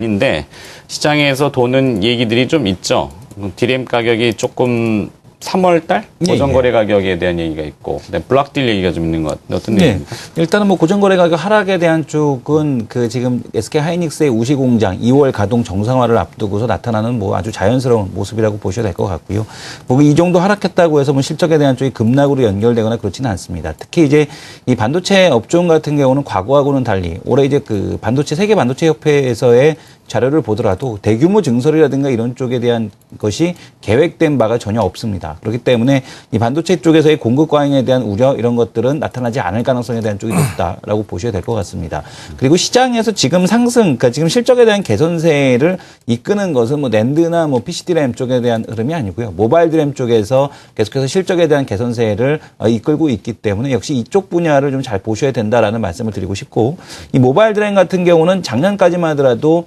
인데 시장에서 도는 얘기들이 좀 있죠. 디램 가격이 조금 3월달 고정거래 가격에 대한 얘기가 있고, 블락딜 얘기가 좀 있는 것 같은데 어떤 얘기입니까? 일단은 뭐 고정거래 가격 하락에 대한 쪽은 그 지금 SK 하이닉스의 우시 공장 2월 가동 정상화를 앞두고서 나타나는 뭐 아주 자연스러운 모습이라고 보셔야 될 것 같고요. 뭐 이 정도 하락했다고 해서 뭐 실적에 대한 쪽이 급락으로 연결되거나 그렇지는 않습니다. 특히 이제 이 반도체 업종 같은 경우는 과거하고는 달리 올해 이제 그 세계 반도체 협회에서의 자료를 보더라도 대규모 증설이라든가 이런 쪽에 대한 것이 계획된 바가 전혀 없습니다. 그렇기 때문에 이 반도체 쪽에서의 공급 과잉에 대한 우려 이런 것들은 나타나지 않을 가능성에 대한 쪽이 높다라고 보셔야 될 것 같습니다. 그리고 시장에서 지금 그러니까 지금 실적에 대한 개선세를 이끄는 것은 뭐 낸드나 뭐 PC DRAM 쪽에 대한 흐름이 아니고요. 모바일 DRAM 쪽에서 계속해서 실적에 대한 개선세를 이끌고 있기 때문에 역시 이쪽 분야를 좀 잘 보셔야 된다라는 말씀을 드리고 싶고, 이 모바일 DRAM 같은 경우는 작년까지만 하더라도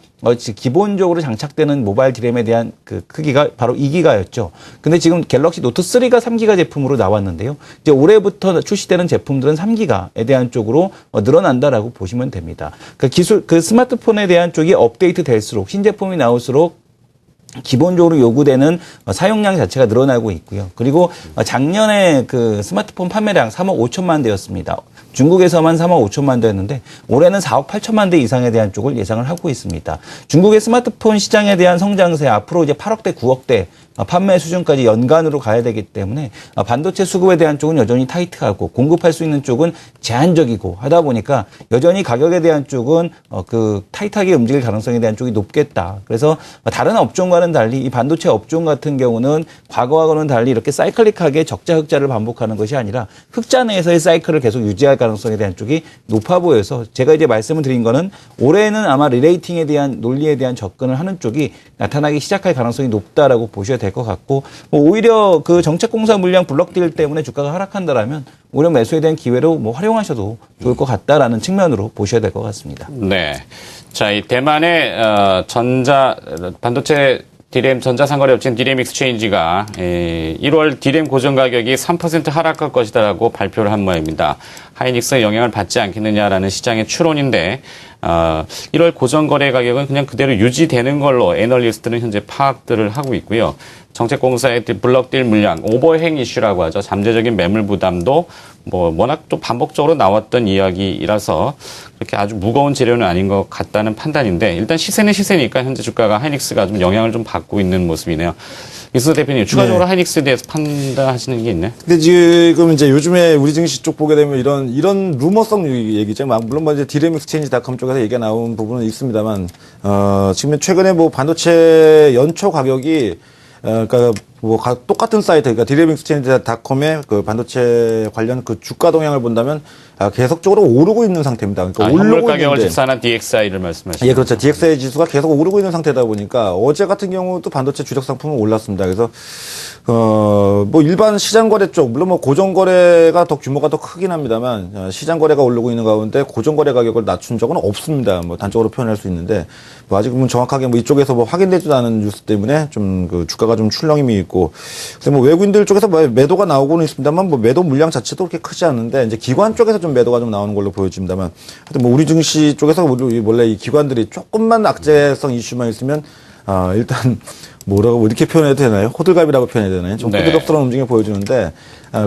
기본적으로 장착되는 모바일 디램에 대한 그 크기가 바로 2기가였죠. 근데 지금 갤럭시 노트 3가 3기가 제품으로 나왔는데요. 이제 올해부터 출시되는 제품들은 3기가에 대한 쪽으로 늘어난다라고 보시면 됩니다. 그 스마트폰에 대한 쪽이 업데이트 될수록 신제품이 나올수록 기본적으로 요구되는 사용량 자체가 늘어나고 있고요. 그리고 작년에 그 스마트폰 판매량 3억 5천만 대였습니다. 중국에서만 3억 5천만 대였는데 올해는 4억 8천만 대 이상에 대한 쪽을 예상을 하고 있습니다. 중국의 스마트폰 시장에 대한 성장세 앞으로 이제 8억 대 9억 대 판매 수준까지 연간으로 가야 되기 때문에 반도체 수급에 대한 쪽은 여전히 타이트하고 공급할 수 있는 쪽은 제한적이고 하다 보니까 여전히 가격에 대한 쪽은 그 타이트하게 움직일 가능성에 대한 쪽이 높겠다. 그래서 다른 업종과는 달리 이 반도체 업종 같은 경우는 과거와는 달리 이렇게 사이클릭하게 적자 흑자를 반복하는 것이 아니라 흑자 내에서의 사이클을 계속 유지할 가능성에 대한 쪽이 높아 보여서 제가 이제 말씀을 드린 거는 올해는 아마 리레이팅에 대한 논리에 대한 접근을 하는 쪽이 나타나기 시작할 가능성이 높다라고 보셔야 될 것 같고, 뭐 오히려 그 정책공사 물량 블록딜 때문에 주가가 하락한다라면 오히려 매수에 대한 기회로 뭐 활용하셔도 좋을 것 같다라는 측면으로 보셔야 될 것 같습니다. 네. 자, 이 대만의 반도체 디램 전자상거래 업체인 디램 익스체인지가 1월 디램 고정 가격이 3% 하락할 것이다라고 발표를 한 모양입니다. 하이닉스의 영향을 받지 않겠느냐라는 시장의 추론인데 1월 고정 거래 가격은 그냥 그대로 유지되는 걸로 애널리스트는 현재 파악들을 하고 있고요. 정책공사의 블록딜 물량, 오버행 이슈라고 하죠. 잠재적인 매물 부담도 뭐 워낙 또 반복적으로 나왔던 이야기라서 그렇게 아주 무거운 재료는 아닌 것 같다는 판단인데, 일단 시세는 시세니까 현재 주가가 하이닉스가 좀 영향을 좀 받고 있는 모습이네요. 이순서 대표님, 추가적으로 하이닉스에 대해서 판단하시는 게 있나요? 근데 지금 이제 요즘에 우리 증시 쪽 보게 되면 이런 루머성 얘기죠. 물론 뭐 이제 디램 익스체인지닷컴 쪽에서 얘기가 나온 부분은 있습니다만, 지금 최근에 뭐 반도체 연초 가격이 그러니까 뭐 똑같은 사이트, 그러니까 디램 익스체인지닷컴의 그 반도체 관련 그 주가 동향을 본다면 계속적으로 오르고 있는 상태입니다. 그러니까 현물 가격을 집산한 DXI를 말씀하시죠? 예, 그렇죠. DXI 지수가 계속 오르고 있는 상태다 보니까 어제 같은 경우도 반도체 주력 상품은 올랐습니다. 그래서 뭐 일반 시장 거래 쪽, 물론 뭐 고정 거래가 더 규모가 더 크긴 합니다만 시장 거래가 오르고 있는 가운데 고정 거래 가격을 낮춘 적은 없습니다. 뭐 단적으로 표현할 수 있는데 뭐 아직은 정확하게 뭐 이쪽에서 뭐 확인되지도 않은 뉴스 때문에 좀 그 주가가 좀 출렁임이 있고, 그래서 뭐 외국인들 쪽에서 매도가 나오고는 있습니다만 뭐 매도 물량 자체도 그렇게 크지 않는데 이제 기관 쪽에서 좀 매도가 좀 나오는 걸로 보여집니다만, 하여튼 뭐 우리 증시 쪽에서 원래 이 기관들이 조금만 악재성 이슈만 있으면 일단 뭐라고 이렇게 표현해도 되나요? 호들갑이라고 표현해야 되나요? 좀 호들갑스러운 움직임을 보여주는데,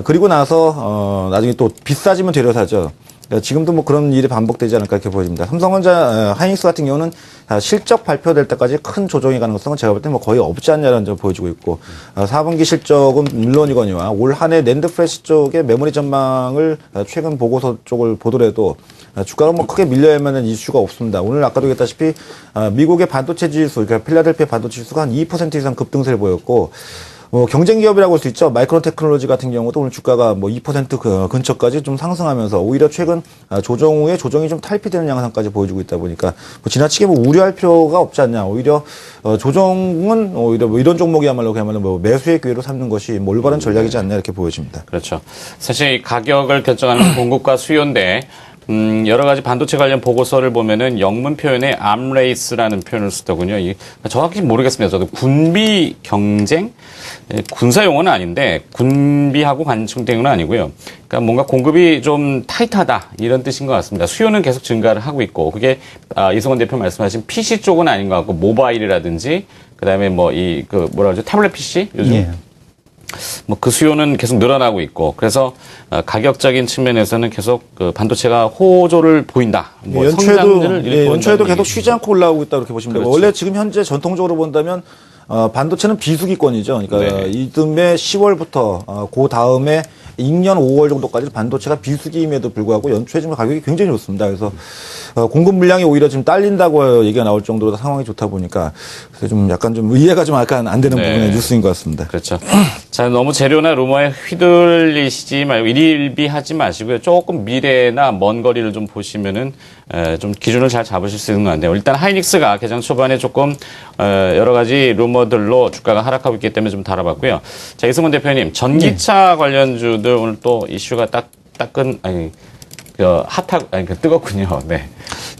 그리고 나서 나중에 또 비싸지면 되려 사죠. 지금도 뭐 그런 일이 반복되지 않을까 이렇게 보여집니다. 삼성전자, 하이닉스 같은 경우는 실적 발표될 때까지 큰 조정의 가능성은 제가 볼 때 뭐 거의 없지 않냐는 점 보여지고 있고, 4분기 실적은 물론이거니와 올 한 해 낸드 프레시 쪽의 메모리 전망을 최근 보고서 쪽을 보더라도 주가가 뭐 크게 밀려야 만한 이슈가 없습니다. 오늘 아까도 얘기했다시피 미국의 반도체 지수, 그러니까 필라델피아 반도체 지수가 한 2% 이상 급등세를 보였고, 경쟁 기업이라고 할 수 있죠. 마이크론 테크놀로지 같은 경우도 오늘 주가가 뭐 2% 근처까지 좀 상승하면서 오히려 최근 조정 후에 조정이 좀 탈피되는 양상까지 보여주고 있다 보니까 뭐 지나치게 뭐 우려할 필요가 없지 않냐. 오히려 조정은 오히려 뭐 이런 종목이야말로 그야말로 뭐 매수의 기회로 삼는 것이 뭐 올바른 전략이지 않냐 이렇게 보여집니다. 그렇죠. 사실 이 가격을 결정하는 공급과 수요인데 여러 가지 반도체 관련 보고서를 보면은 영문 표현에 암레이스라는 표현을 쓰더군요. 정확히 모르겠습니다. 저도 군비 경쟁? 군사 용어는 아닌데 군비하고 관충된 건 아니고요. 그러니까 뭔가 공급이 좀 타이트하다 이런 뜻인 것 같습니다. 수요는 계속 증가를 하고 있고 그게 이성원 대표 말씀하신 PC 쪽은 아닌 것 같고 모바일이라든지 그다음에 뭐라 그러죠? 태블릿 PC 요즘 예. 뭐 그 수요는 계속 늘어나고 있고 그래서 가격적인 측면에서는 계속 그 반도체가 호조를 보인다. 뭐 성장률을 연초에도 계속 쉬지 않고 올라오고 있다 이렇게 보시면 되고 그렇죠. 원래 지금 현재 전통적으로 본다면 반도체는 비수기권이죠. 그러니까 네. 이듬해 10월부터 그 다음에 2년 5월 정도까지 반도체가 비수기임에도 불구하고 연초에 지금 가격이 굉장히 좋습니다. 그래서 공급 물량이 오히려 지금 딸린다고 얘기가 나올 정도로 상황이 좋다 보니까 그래서 좀 약간 좀 이해가 좀 약간 안 되는 네. 부분의 뉴스인 것 같습니다. 그렇죠. 자, 너무 재료나 루머에 휘둘리시지 말고 일일비하지 마시고요. 조금 미래나 먼 거리를 좀 보시면은 좀 기준을 잘 잡으실 수 있는 것 같네요. 일단 하이닉스가 개장 초반에 조금 여러 가지 루머들로 주가가 하락하고 있기 때문에 좀 다뤄봤고요. 자, 이승훈 대표님, 전기차 관련주들 오늘 또 이슈가 뜨겁군요. 네.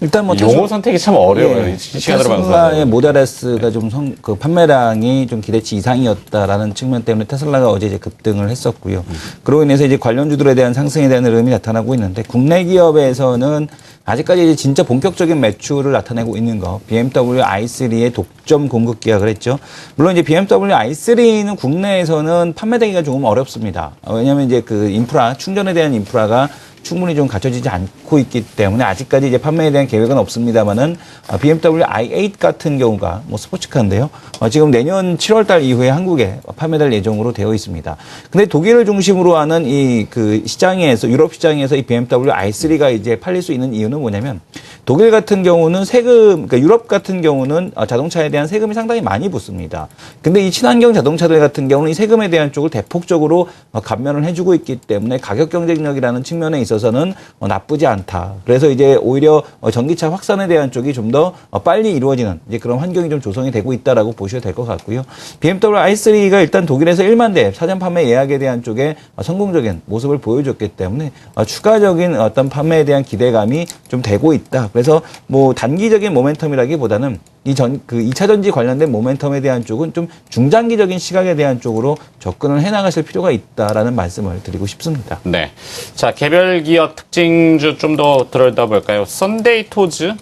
일단 뭐 용어 선택이 참 어려워요. 예, 이 시간으로 테슬라의 방송하고. 모델S가 좀 그 판매량이 좀 기대치 이상이었다라는 측면 때문에 테슬라가 어제 이제 급등을 했었고요. 그로 인해서 이제 관련주들에 대한 상승에 대한 흐름이 나타나고 있는데 국내 기업에서는 아직까지 이제 진짜 본격적인 매출을 나타내고 있는 거 BMW i3의 독점 공급 계약을 했죠. 물론 이제 BMW i3는 국내에서는 판매되기가 조금 어렵습니다. 왜냐하면 이제 그 인프라 충전에 대한 인프라가 충분히 좀 갖춰지지 않고 있기 때문에 아직까지 이제 판매에 대한 계획은 없습니다만은 BMW i8 같은 경우가 뭐 스포츠카인데요. 지금 내년 7월 달 이후에 한국에 판매될 예정으로 되어 있습니다. 근데 독일을 중심으로 하는 이 그 시장에서 유럽 시장에서 이 BMW i3가 이제 팔릴 수 있는 이유는 뭐냐면 독일 같은 경우는 그러니까 유럽 같은 경우는 자동차에 대한 세금이 상당히 많이 붙습니다. 근데 이 친환경 자동차들 같은 경우는 이 세금에 대한 쪽을 대폭적으로 감면을 해주고 있기 때문에 가격 경쟁력이라는 측면에 있어서는 나쁘지 않다. 그래서 이제 오히려 전기차 확산에 대한 쪽이 좀 더 빨리 이루어지는 이제 그런 환경이 좀 조성이 되고 있다라고 보셔도 될 것 같고요. BMW i3가 일단 독일에서 1만 대 사전 판매 예약에 대한 쪽에 성공적인 모습을 보여줬기 때문에 추가적인 어떤 판매에 대한 기대감이 좀 되고 있다. 그래서 뭐 단기적인 모멘텀이라기보다는 이 2차 전지 관련된 모멘텀에 대한 쪽은 좀 중장기적인 시각에 대한 쪽으로 접근을 해나가실 필요가 있다라는 말씀을 드리고 싶습니다. 네. 자, 개별 기업 특징주 좀 더 들여다볼까요? 썬데이 토즈.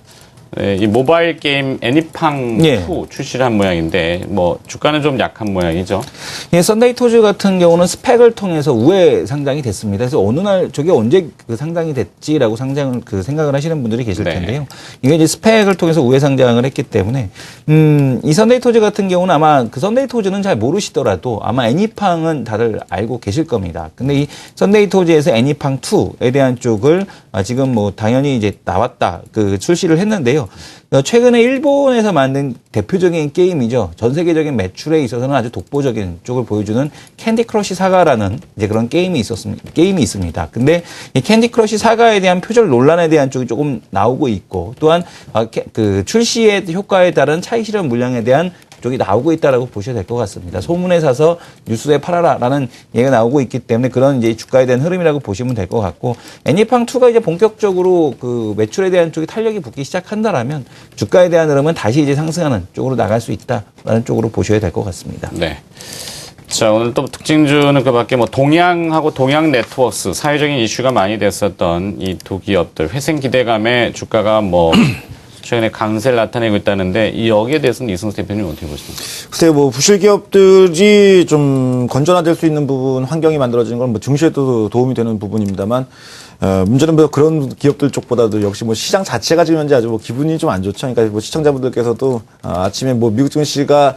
네, 이 모바일 게임 애니팡2 예. 출시를 한 모양인데 뭐 주가는 좀 약한 모양이죠. 예, 썬데이 토즈 같은 경우는 스펙을 통해서 우회 상장이 됐습니다. 그래서 어느 날 저게 언제 그 상장이 됐지라고 생각을 하시는 분들이 계실 네. 텐데요. 이게 이제 스펙을 통해서 우회 상장을 했기 때문에 이 썬데이 토즈 같은 경우는 아마 그 썬데이 토즈는 잘 모르시더라도 아마 애니팡은 다들 알고 계실 겁니다. 근데 이 썬데이 토즈에서 애니팡2에 대한 쪽을 지금 뭐 당연히 이제 나왔다 출시를 했는데요. 최근에 일본에서 만든 대표적인 게임이죠. 전 세계적인 매출에 있어서는 아주 독보적인 쪽을 보여주는 캔디 크러쉬 사가라는 이제 그런 게임이 있습니다. 근데 이 캔디 크러쉬 사가에 대한 표절 논란에 대한 쪽이 조금 나오고 있고 또한 그 출시의 효과에 따른 차이 실현 물량에 대한 쪽이 나오고 있다라고 보셔야 될 것 같습니다. 소문에 사서 뉴스에 팔아라라는 얘기가 나오고 있기 때문에 그런 이제 주가에 대한 흐름이라고 보시면 될 것 같고 애니팡2가 이제 본격적으로 그 매출에 대한 쪽이 탄력이 붙기 시작한다라면 주가에 대한 흐름은 다시 이제 상승하는 쪽으로 나갈 수 있다라는 쪽으로 보셔야 될 것 같습니다. 네. 자, 오늘 또 특징주는 그 밖에 뭐 동양하고 동양 네트워크스 사회적인 이슈가 많이 됐었던 이 두 기업들 회생 기대감에 주가가 뭐 최근에 강세를 나타내고 있다는데 이 여기에 대해서는 이승수 대표님 어떻게 보십니까? 글쎄요, 뭐 부실 기업들이 좀 건전화될 수 있는 부분, 환경이 만들어지는 건 뭐 증시에도 도움이 되는 부분입니다만 문제는 뭐 그런 기업들 쪽보다도 역시 뭐 시장 자체가 지금 현재 아주 뭐 기분이 좀 안 좋죠. 그러니까 뭐 시청자분들께서도 아침에 뭐 미국 증시가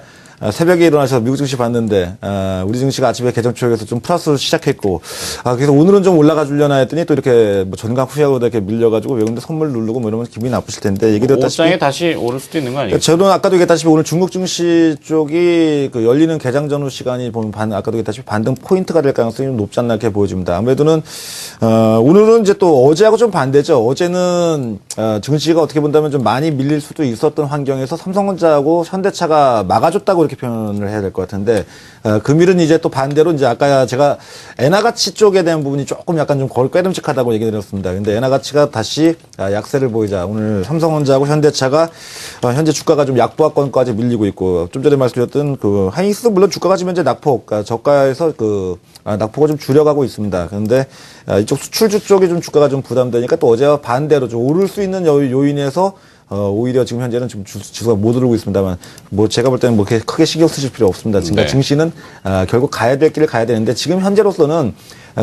새벽에 일어나서 미국 증시 봤는데 우리 증시가 아침에 개정 초역에서 좀 플러스로 시작했고 그래서 오늘은 좀 올라가 주려나 했더니 또 이렇게 뭐 전강 후약으로 이렇게 밀려가지고 외국인들 선물 누르고 뭐 이러면 기분이 나쁘실 텐데 얘기 드렸다시피 옷장에 다시 오를 수도 있는 거 아니에요? 저는 아까도 얘기했다시피 오늘 중국 증시 쪽이 그 열리는 개장 전후 시간이 보면 아까도 얘기했다시피 반등 포인트가 될 가능성이 좀 높지 않나 이렇게 보여집니다. 아무래도는 오늘은 이제 또 어제하고 좀 반대죠. 어제는 증시가 어떻게 본다면 좀 많이 밀릴 수도 있었던 환경에서 삼성전자하고 현대차가 막아줬다고 이렇게 이렇게 표현을 해야 될 것 같은데 금일은 이제 또 반대로 이제 아까 제가 엔화가치 쪽에 대한 부분이 조금 약간 좀 꾀름직하다고 얘기 드렸습니다. 근데 엔화가치가 다시 약세를 보이자 오늘 삼성전자하고 현대차가 현재 주가가 좀 약보합권까지 밀리고 있고 좀 전에 말씀드렸던 그 하이닉스도 물론 주가가 지금 현재 낙폭 그러니까 저가에서 그 낙폭을 좀 줄여가고 있습니다. 그런데 이쪽 수출주 쪽이 좀 주가가 좀 부담되니까 또 어제와 반대로 좀 오를 수 있는 요인에서 오히려 지금 현재는 지금 지수가 못 오르고 있습니다만 뭐 제가 볼 때는 뭐 그렇게 크게 신경 쓰실 필요 없습니다. 그러니까 네. 증시는 결국 가야 될 길을 가야 되는데 지금 현재로서는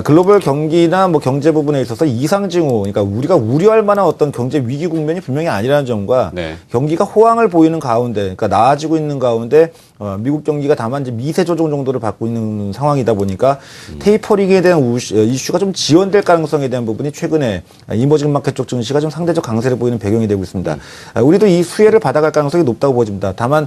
글로벌 경기나 뭐 경제 부분에 있어서 이상징후, 그러니까 우리가 우려할 만한 어떤 경제 위기 국면이 분명히 아니라는 점과 네. 경기가 호황을 보이는 가운데, 그러니까 나아지고 있는 가운데 미국 경기가 다만 이제 미세 조정 정도를 받고 있는 상황이다 보니까 테이퍼링에 대한 이슈가 좀 지연될 가능성에 대한 부분이 최근에 이머징 마켓 쪽 증시가 좀 상대적 강세를 보이는 배경이 되고 있습니다. 우리도 이 수혜를 받아갈 가능성이 높다고 보여집니다. 다만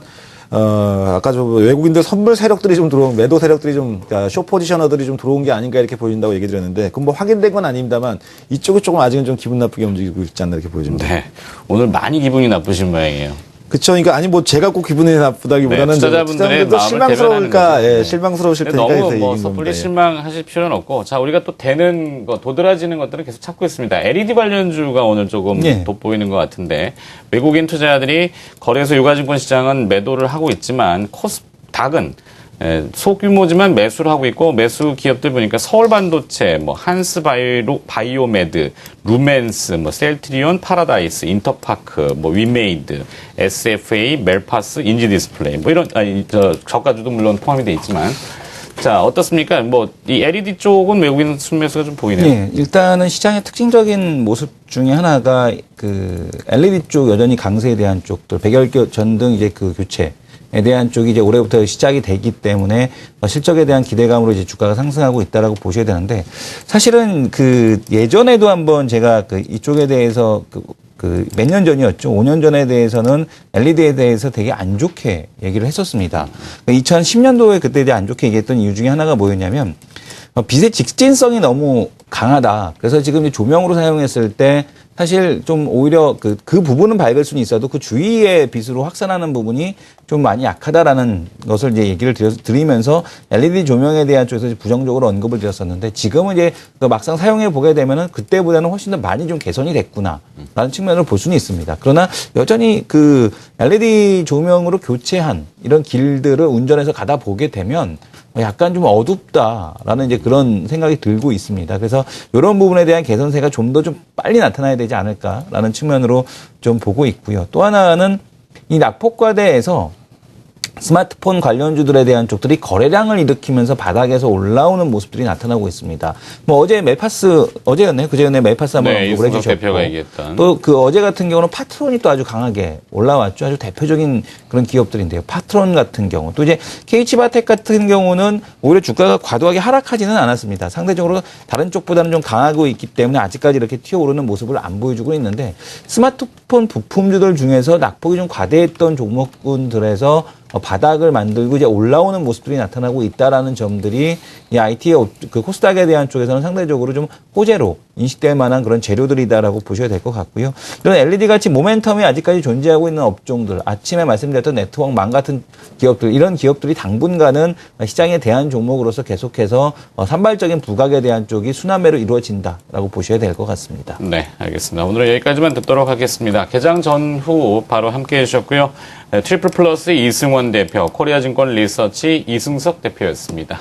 아까 저 외국인들 선물 세력들이 좀 들어온, 매도 세력들이 좀, 그러니까 쇼 포지셔너들이 좀 들어온 게 아닌가 이렇게 보인다고 얘기 드렸는데, 그건 뭐 확인된 건 아닙니다만, 이쪽이 조금 아직은 좀 기분 나쁘게 움직이고 있지 않나 이렇게 보여집니다. 네. 오늘 많이 기분이 나쁘신 모양이에요. 그쵸. 그러니까 아니 뭐 제가 꼭 기분이 나쁘다기보다는 네, 투자자분들의 마음을 실망스러울까, 대변하는 거죠. 실망스러우실 근데 테니까 너무 해서 뭐 얘기인 섣불리 겁니다. 실망하실 필요는 없고, 자, 우리가 또 되는 거, 도드라지는 것들을 계속 찾고 있습니다. LED 관련주가 오늘 조금 네. 돋보이는 것 같은데, 외국인 투자자들이 거래소 유가증권 시장은 매도를 하고 있지만, 코스닥은 소규모지만 매수를 하고 있고, 매수 기업들 보니까 서울반도체, 뭐 한스바이오메드, 루멘스, 뭐 셀트리온, 파라다이스, 인터파크, 뭐 위메이드, SFA, 멜파스, 인지디스플레이, 뭐 이런 저가주도 물론 포함이 돼 있지만, 자 어떻습니까? 뭐 이 LED 쪽은 외국인 순매수가 좀 보이네요. 예, 일단은 시장의 특징적인 모습 중에 하나가 그 LED 쪽 여전히 강세에 대한 쪽들, 백열기 전등 이제 그 교체에 대한 쪽이 이제 올해부터 시작이 되기 때문에 실적에 대한 기대감으로 이제 주가가 상승하고 있다라고 보셔야 되는데, 사실은 그 예전에도 한번 제가 그 이쪽에 대해서 그 몇 년 전이었죠. 5년 전에 대해서는 LED에 대해서 되게 안 좋게 얘기를 했었습니다. 2010년도에 그때 이제 안 좋게 얘기했던 이유 중에 하나가 뭐였냐면, 빛의 직진성이 너무 강하다. 그래서 지금 조명으로 사용했을 때 사실 좀 오히려 그 부분은 밝을 수는 있어도 그 주위의 빛으로 확산하는 부분이 좀 많이 약하다라는 것을 이제 얘기를 드리면서 LED 조명에 대한 쪽에서 부정적으로 언급을 드렸었는데, 지금은 이제 막상 사용해 보게 되면은 그때보다는 훨씬 더 많이 좀 개선이 됐구나라는 측면을 볼 수는 있습니다. 그러나 여전히 그 LED 조명으로 교체한 이런 길들을 운전해서 가다 보게 되면 약간 좀 어둡다라는 이제 그런 생각이 들고 있습니다. 그래서 이런 부분에 대한 개선세가 좀 더 좀 빨리 나타나야 되지 않을까라는 측면으로 좀 보고 있고요. 또 하나는 이 낙폭과대에서 스마트폰 관련주들에 대한 쪽들이 거래량을 일으키면서 바닥에서 올라오는 모습들이 나타나고 있습니다. 뭐 어제 멜파스, 어제였네요. 그제였네. 멜파스 한번 네, 언급을 이승석 해주셨고, 대표가 얘기했던. 또 그 어제 같은 경우는 파트론이 또 아주 강하게 올라왔죠. 아주 대표적인 그런 기업들인데요. 파트론 같은 경우, 또 이제 KH바텍 같은 경우는 오히려 주가가 과도하게 하락하지는 않았습니다. 상대적으로 다른 쪽보다는 좀 강하고 있기 때문에 아직까지 이렇게 튀어오르는 모습을 안 보여주고 있는데, 스마트폰 부품주들 중에서 낙폭이 좀 과대했던 종목군들에서 바닥을 만들고 이제 올라오는 모습들이 나타나고 있다라는 점들이 이 IT의 그 코스닥에 대한 쪽에서는 상대적으로 좀 호재로 인식될 만한 그런 재료들이다라고 보셔야 될 것 같고요. 이런 LED 같이 모멘텀이 아직까지 존재하고 있는 업종들, 아침에 말씀드렸던 네트워크망 같은 기업들, 이런 기업들이 당분간은 시장에 대한 종목으로서 계속해서 산발적인 부각에 대한 쪽이 순환매로 이루어진다라고 보셔야 될 것 같습니다. 네, 알겠습니다. 오늘은 여기까지만 듣도록 하겠습니다. 개장 전후 바로 함께 해주셨고요. 트리플 플러스 이승원 대표, 코리아증권 리서치 이승석 대표였습니다.